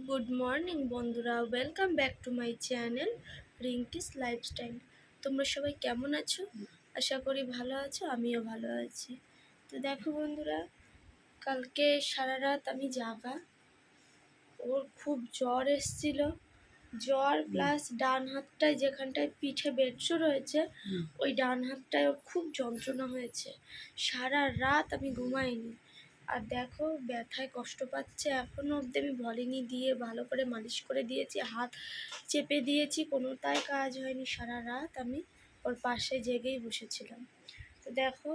Good morning বন্ধুরা, welcome back to my channel Rinki's lifestyle. তোমরা সবাই কেমন আছো? আশা করি ভালো আছো, আমিও ভালো আছি। তো দেখো বন্ধুরা, কালকে সারা রাত আমি জাগা। ওর খুব জ্বর এসেছিল, জ্বর প্লাস ডান হাতটায় যেখানটায় পিঠে বেডশো রয়েছে ওই ডান হাতটায় ওর খুব যন্ত্রণা হয়েছে। সারা রাত আমি ঘুমাইনি। আর দেখো ব্যথায় কষ্ট পাচ্ছে, এখনও অবধি আমি ভলিনি দিয়ে ভালো করে মালিশ করে দিয়েছি, হাত চেপে দিয়েছি, কোনোটাই কাজ হয়নি। সারা রাত আমি ওর পাশে জেগেই বসেছিলাম। তো দেখো,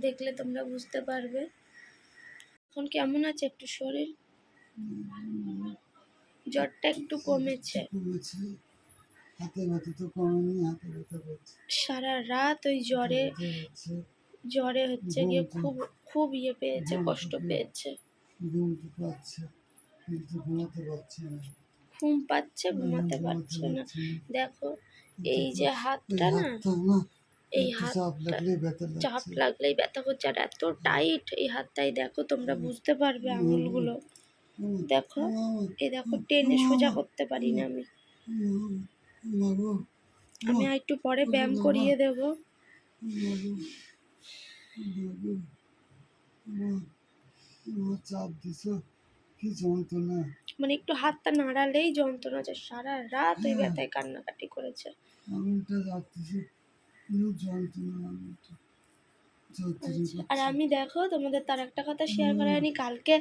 দেখলে তোমরা বুঝতে পারবে এখন কেমন আছে একটু শরীর। জ্বরটা একটু কমেছে, সারা রাত ওই জ্বরে হচ্ছে গিয়ে খুব খুব ইয়ে পেয়েছে, কষ্ট পেয়েছে, ঘুম পাচ্ছে, ঘুমাতে পারছে না। দেখো এই যে হাতটা না, এই হাতটা চাপ লাগলেই ব্যথা করছে, আর এত টাইট এই হাতটাই। দেখো তোমরা বুঝতে পারবে আঙুলগুলো, দেখো এই দেখো, টেনে সোজা করতে পারি না আমি। আমি একটু পরে ব্যায়াম করিয়ে দেব। চাপ দিছ কি যন্ত্রণা, মানে একটু হাতটা নাড়ালেই যন্ত্রণা হচ্ছে। সারা রাত ওই ব্যথায় কান্নাকাটি করেছে। আর আমি দেখো তোমাদের তার একটা কথা শেয়ার করা হয়নি, কালকে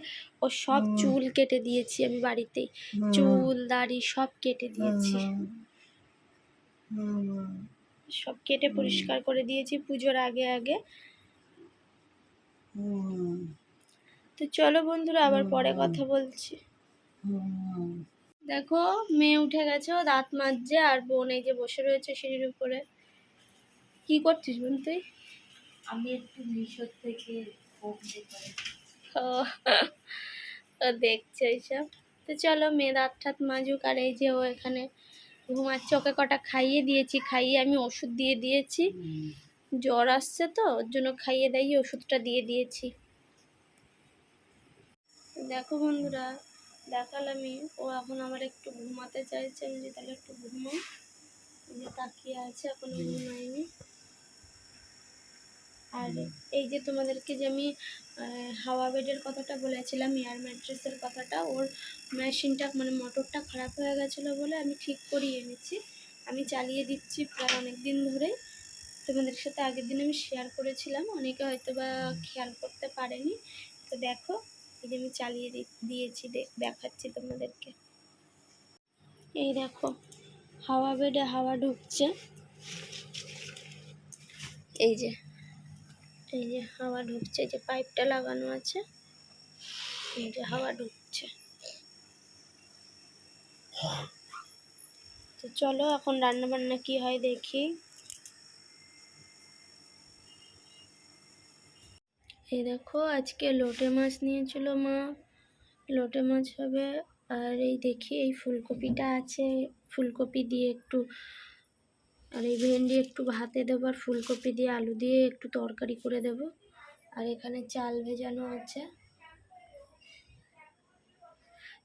ও সব চুল কেটে দিয়েছি আমি বাড়িতেই, চুল দাড়ি সব কেটে দিয়েছি, সব কেটে পরিষ্কার করে দিয়েছি পুজোর আগে আগে। তো চলো বন্ধুরা, আবার পরে কথা বলছি। দেখো মেয়ে উঠে গেছে, ও দাঁত মাজছে, আর বোন এই যে বসে রয়েছে সিঁড়ির উপরে। কি করছিস বোন তুই? আমি একটু মিশর থেকে ও দেখছে এইসব। তো চলো মেয়ে দাঁত ঠাত মাজুক, আর এই যে ও এখানে ঘুমাচ্ছে। ওকে কটা খাইয়ে দিয়েছি, খাইয়ে আমি ওষুধ দিয়ে দিয়েছি, জ্বর আসছে তো ওর জন্য খাইয়ে দাইয়ে ওষুধটা দিয়ে দিয়েছি। দেখো বন্ধুরা, দেখালামই, ও এখন আমার একটু ঘুমাতে চাইছে, আমি যে তাহলে একটু ঘুমাই, যে তাকিয়ে আছে, এখনো ঘুমাইনি। আর এই যে তোমাদেরকে যে আমি হাওয়া বেডের কথাটা বলেছিলাম, এয়ার ম্যাট্রেসের কথাটা, ওর মেশিনটা মানে মোটরটা খারাপ হয়ে গেছিলো বলে আমি ঠিক করিয়ে এনেছি। আমি চালিয়ে দিচ্ছি প্রায় অনেক দিন ধরে। তোমাদের সাথে আগের দিন আমি শেয়ার করেছিলাম, অনেকে হয়তো বা খেয়াল করতে পারেনি। তো দেখো এই যে আমি চালিয়ে দিয়েছি, দেখাচ্ছি তোমাদেরকে। এই দেখো হাওয়া বেডে হাওয়া ঢুকছে, এই যে হাওয়া ঢুকছে, যে পাইপটা লাগানো আছে, এই যে হাওয়া ঢুকছে। তো চলো এখন রান্না বান্না কি হয় দেখি। এই দেখো আজকে লোটে মাছ নিয়েছিল মা, লোটে মাছ হবে। আর এই দেখি এই ফুলকপিটা আছে, ফুলকপি দিয়ে একটু, আর এই ভেন্ডি একটু ভাতে দেবো, আর ফুলকপি দিয়ে আলু দিয়ে একটু তরকারি করে দেব। আর এখানে চাল ভেজানো আছে।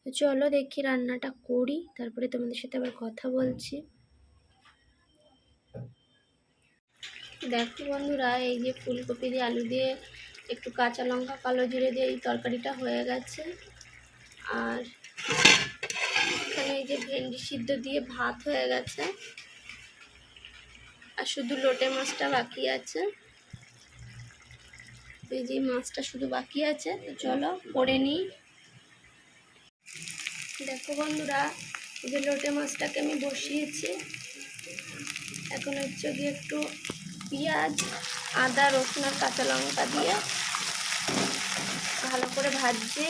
তো চলো দেখি রান্নাটা করি, তারপরে তোমাদের সাথে আবার কথা বলছি। দেখো বন্ধুরা, এই যে ফুলকপি দিয়ে আলু দিয়ে একটু কাঁচা লঙ্কা কালো জিরে দিয়ে এই তরকারিটা হয়ে গেছে। আর এখানে এই যে ভেন্ডি সিদ্ধ দিয়ে ভাত হয়ে গেছে, আর শুধু লোটে মাছটা বাকি আছে। এই যে মাছটা শুধু বাকি আছে, তো চলো করে নিই। দেখো বন্ধুরা, এই যে লোটে মাছটাকে আমি বসিয়েছি, এখন হচ্ছে গিয়ে একটু পেঁয়াজ আদা রসুন আর কাঁচা লঙ্কা দিয়ে ভালো করে ভাজছি,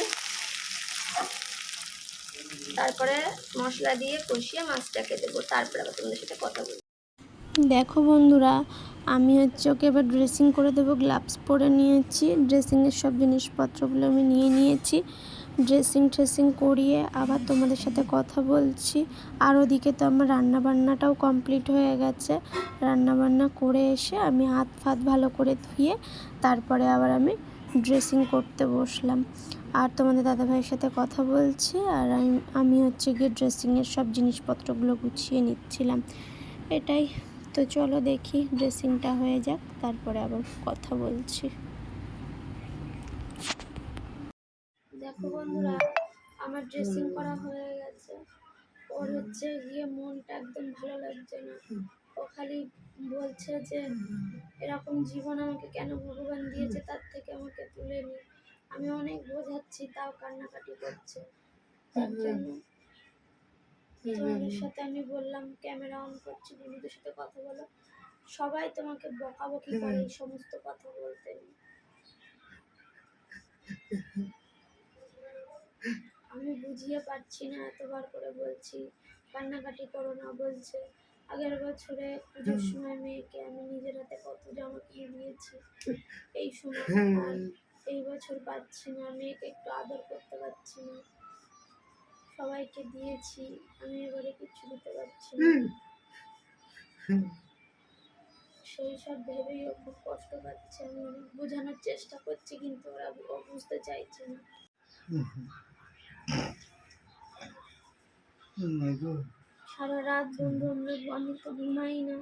তারপরে মশলা দিয়ে কষিয়ে মাছটাকে দেবো, তারপরে আবার তোমাদের সাথে কথা বলবো। দেখো বন্ধুরা, আমি হচ্ছে ওকে এবার ড্রেসিং করে দেবো। গ্লাভস পরে নিয়েছি, ড্রেসিংয়ের সব জিনিসপত্রগুলো আমি নিয়ে নিয়েছি। ড্রেসিং করিয়ে আবার তোমাদের সাথে কথা বলছি। আর ওদিকে তো আমার রান্নাবান্নাটাও কমপ্লিট হয়ে গেছে। রান্নাবান্না করে এসে আমি হাত ফাত ভালো করে ধুয়ে তারপরে আবার আমি ড্রেসিং করতে বসলাম। আর তোমাদের দাদাভাইয়ের সাথে কথা বলছি, আর আমি হচ্ছে গিয়ে ড্রেসিংয়ের সব জিনিসপত্রগুলো গুছিয়ে নিচ্ছিলাম। এটাই তো, চলো দেখি ড্রেসিংটা হয়ে যাক, তারপরে আবার কথা বলছি। দেখো বন্ধুরা, আমার ড্রেসিং করা হয়ে গেছে। ওর হচ্ছে গিয়ে মনটা একদম ভালো লাগছে না। ও খালি বলছে যে এরকম জীবন আমাকে কেন ভগবান দিয়েছে, তার থেকে আমাকে তুলে নি। আমি অনেক বোঝাচ্ছি, তাও কান্নাকাটি করছে। তার জন্য তোমাদের সাথে আমি বললাম ক্যামেরা অন করছি, বন্ধুদের সাথে কথা বলো। সবাই তোমাকে বকাবকি করে এই সমস্ত কথা বলতে। আমি বুঝিয়ে পারছি না, এতবার করে বলছি কান্নাকাটি করো না। বলছে আগের বছরে পুজোর সময় মেয়েকে আমি নিজের হাতে কত জামা কিনে দিয়েছি এই সময়, আর এই বছর পাচ্ছি না, মেয়েকে একটু আদর করতে পারছি না। সবাইকে দিয়েছি, আমি এবারে কিছু দিতে পারছি না। সেই সব ভেবেই ও খুব কষ্ট পাচ্ছে। আমি অনেক বোঝানোর চেষ্টা করছি, কিন্তু ও বুঝতে চাইছে না। সারা রাত বন্ধু আমি তো ঘুমাই না।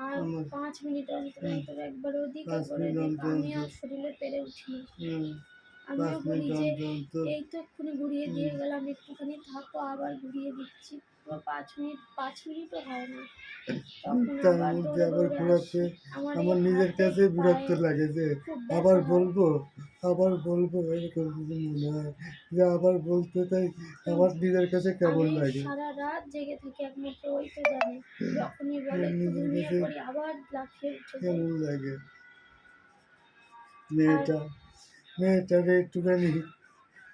আর 5 মিনিট অন্তর অন্তর একবার ওদিক একবার ওদিক, আমি আর শরীরে পেরে উঠি না। আমিও বলি যে এই তো এক্ষুনি ঘুরিয়ে দিয়ে গেলাম, একটুখানি থাকো, আবার ঘুরিয়ে দিচ্ছি। পুরো 5 মিনিটও হয় না, তখন তার আবার মধ্যে দৌড়ে আবার দৌড়ে ঘোরাতে আসি। আমার আমার এই নিজের হাতে কাছে বিরক্ত পায়ে লাগে যে খুব আবার ব্যথা হয়। বলবো এরকম যদি মনে হয় যে আবার বলতে তাই আমার নিজের কাছে কেমন আমি লাগে। সারা রাত জেগে থাকি, একমাত্র ওই তো জানে। যখনই বলে একটু নিজের ঘুমিয়ে কাছে পড়ি, আবার লাফিয়ে উঠে যাই। কেমন লাগে আর মেয়েটাকে একটুখানি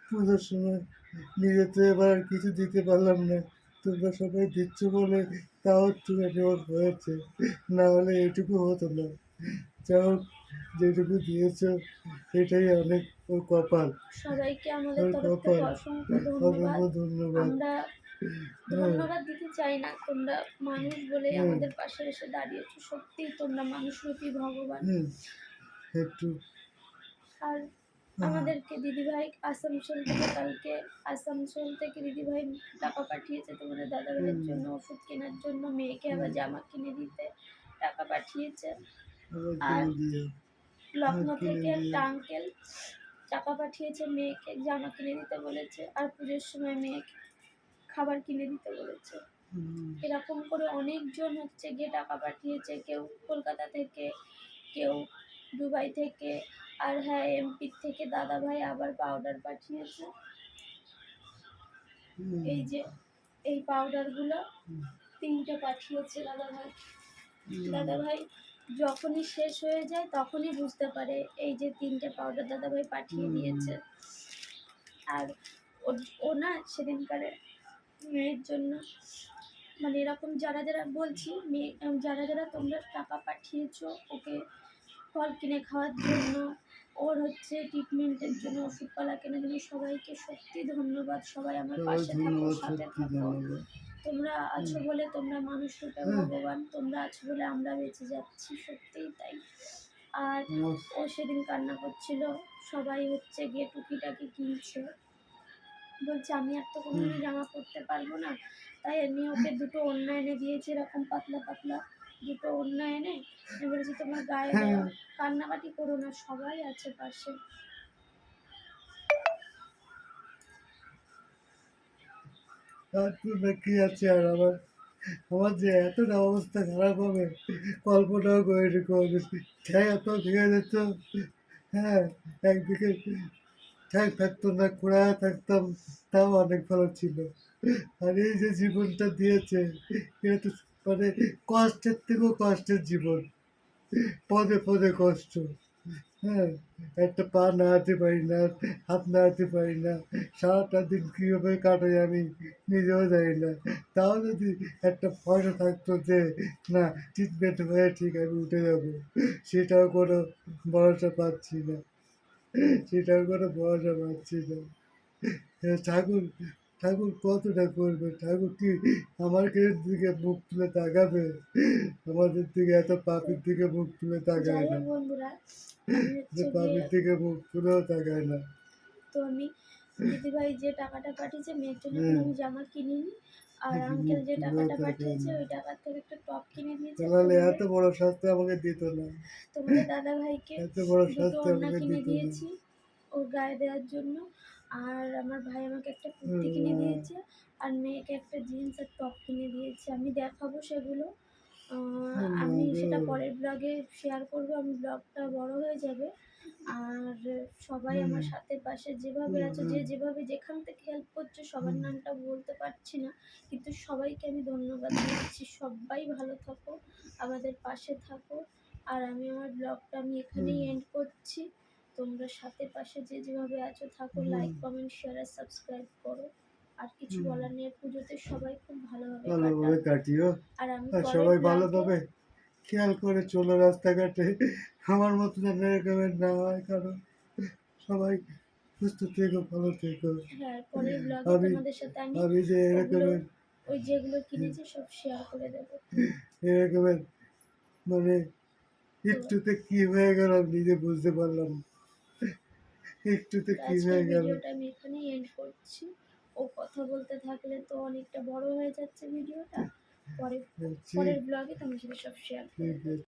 পুজোর সময় নিজে তো এবার আর কিছু দিতে পারলাম না, তোমরা সবাই দিচ্ছ বলে তাও একটুখানি ওর হয়েছে, না হলে এটুকু হতো না। যাই হোক, যেটুকু দিয়েছ এটাই অনেক, ওর কপাল, সবাইকে আমাদের ওর তরফ থেকে কপাল। অসংখ্য অসংখ্য ধন্যবাদ। ধন্যবাদ। আমরা হ্যাঁ, ধন্যবাদ দিতে চাই না, তোমরা মানুষ বলেই হ্যাঁ, আমাদের পাশে এসে দাঁড়িয়েছো। সত্যিই তোমরা মানুষরূপী ভগবান। হ্যাঁ, একটু আর আমাদেরকে দিদিভাই আসানসোল থেকে দিদিভাই টাকা পাঠিয়েছে তোমাদের দাদাভাইয়ের জন্য ওষুধ কেনার জন্য, মেয়েকে আবার জামা কিনে দিতে টাকা পাঠিয়েছে। আবার আর কিনে দিয়ে লখনৌ কিনে থেকে একটা দিয়ে আঙ্কেল টাকা পাঠিয়েছে, মেয়েকে জামা কিনে দিতে বলেছে, আর পুজোর সময় মেয়েকে খাবার কিনে দিতে বলেছে। এরকম করে অনেকজন হচ্ছে গিয়ে টাকা পাঠিয়েছে, কেউ কলকাতা থেকে, কেউ দুবাই থেকে, আর হ্যাঁ এমপি থেকে দাদাভাই আবার পাউডার পাঠিয়েছে। এই যে এই পাউডারগুলো 3টে পাঠিয়েছে দাদাভাই। দাদাভাই যখনই শেষ হয়ে যায় তখনই বুঝতে পারে এই যে 3টে পাউডার দাদাভাই পাঠিয়ে দিয়েছে। আর ও না সেদিনকারে মেয়ের জন্য, মানে এরকম যারা যারা বলছি মেয়ে, যারা যারা তোমরা টাকা পাঠিয়েছো ওকে ফল কিনে খাওয়ার জন্য, ওর হচ্ছে ট্রিটমেন্টের জন্য, ওষুধপালা কেনার জন্য, সবাইকে সত্যি ধন্যবাদ। সবাই আমার সবাই পাশে থাকো, ধন্যবাদ, সাথে সত্যি থাকো। ধন্যবাদ। তোমরা আছো বলে, তোমরা মানুষ রূপে ভগবান, তোমরা আছো বলে আমরা বেঁচে যাচ্ছি, সত্যিই তাই। আর ও সেদিন কান্না করছিল, সবাই হচ্ছে গিয়ে টুকিটাকি কিনছে, বলছে আমি আর তো কোনোদিনও জামা পরতে পারবো না, তাই আমি ওকে 2টো ওড়না এনে দিয়েছি, এরকম পাতলা পাতলা 2টো ওড়না এনে আমি বলেছি তোমার গায়ে দেওয়া। কান্নাকাটি করো না, সবাই আছে পাশে। আর তো কি আছে, আর আমার আমার যে এতটা অবস্থা খারাপ হবে কল্পনাও করে করেছি। ঠ্যাং এত ভেঙে যেত, হ্যাঁ, একদিকে ঠ্যাং থাকতো না, খোঁড়া থাকতাম, তাও অনেক ভালো ছিল। আর এই যে জীবনটা দিয়েছে এটা তো মানে কষ্টের থেকেও কষ্টের জীবন, পদে পদে কষ্ট। হ্যাঁ, একটা পা নাড়াতে পারি না, হাত নাড়াতে পারি না, সারাটা দিন কীভাবে কাটাই আমি নিজেও জানি না। তাও যদি একটা ভরসা থাকতো যে না, ট্রিটমেন্ট হয়ে ঠিক আমি উঠে যাবো, সেটাও কোনো ভরসা পাচ্ছি না, সেটাও কোনো ভরসা পাচ্ছি না। ঠাকুর ঠাকুর কতটা করবে, ঠাকুর কি আমাকে দিকে মুখ তুলে তাকাবে? আমাদের দিকে এত পাপির দিকে মুখ তুলে যাই তাকায় না, হোক বন্ধুরা, আমি যে হচ্ছে গিয়ে পাপির দিকে মুখ তুলেও তাকায় না। তো আমি দিদিভাই যে টাকাটা পাঠিয়েছে মেয়ের জন্য হুম। কোনো আমি জামা কিনিনি, আর আঙ্কেল যে টাকাটা পাঠিয়েছে ওই টাকার থেকে একটা টপ কিনে দিয়েছে। তাহলে এত বড় শাস্তি আমাকে দিত না, তোমাদের দাদা ভাইকে এত বড় দুটো শাস্তি ওড়না আমাকে কিনে দিত না। দিয়েছি ওর গায়ে দেওয়ার জন্য, আর আমার ভাই আমাকে একটা কুর্তি হুম, কিনে দিয়েছে, আর মেয়েকে একটা জিন্স আর টপ কিনে দিয়েছে। আমি দেখাবো সেগুলো, মা আমি গো। সেটা পরের ব্লগে শেয়ার করবো। আমি ব্লগটা বড় হয়ে যাবে। আর সবাই হুম, আমার সাথে পাশে যেভাবে হুম, আছো, যে হুম, যেভাবে যেখান থেকে হেল্প করছো, সবার হুম, নামটা বলতে পারছি না, কিন্তু সবাইকে আমি ধন্যবাদ দিচ্ছি। সবাই ভালো থাকো, আমাদের পাশে থাকো। আর আমি আমার ব্লগটা আমি হুম, এখানেই এন্ড করছি। তোমরা সাথে পাশে যে যেভাবে আছো থাকো, হুম, লাইক কমেন্ট শেয়ার আর সাবস্ক্রাইব করো। আর কিছু হুম। বলার নেই, পুজোতে সবাই খুব ভালোভাবে ভালোভাবে কাটাও। কাটিও, আর আমি আর পরের সবাই ব্লগে, ভালোভাবে খেয়াল করে চলো রাস্তাঘাটে, আমার মতো যেন এরকমের না হয়, কারণ সবাই সুস্থ থেকো, ভালো থেকো। হ্যাঁ, পরের ব্লগে আমি তোমাদের সাথে আমি আমি যে ওগুলো, এরকমের ওই যেগুলো কিনেছি সব শেয়ার করে দেবো। এরকমের মানে তো একটুতে কি হয়ে গেল আমি নিজে বুঝতে পারলাম না। একটুতে তো কি আজকের হয়ে গেল। ভিডিওটা আমি এখানেই এন্ড করছি। ও কথা বলতে থাকলে তো অনেকটা বড় হয়ে যাচ্ছে ভিডিওটা। পরে বলছি পরের ব্লগে তোমার সাথে সব শেয়ার করে ঠিক দেবো। আছে।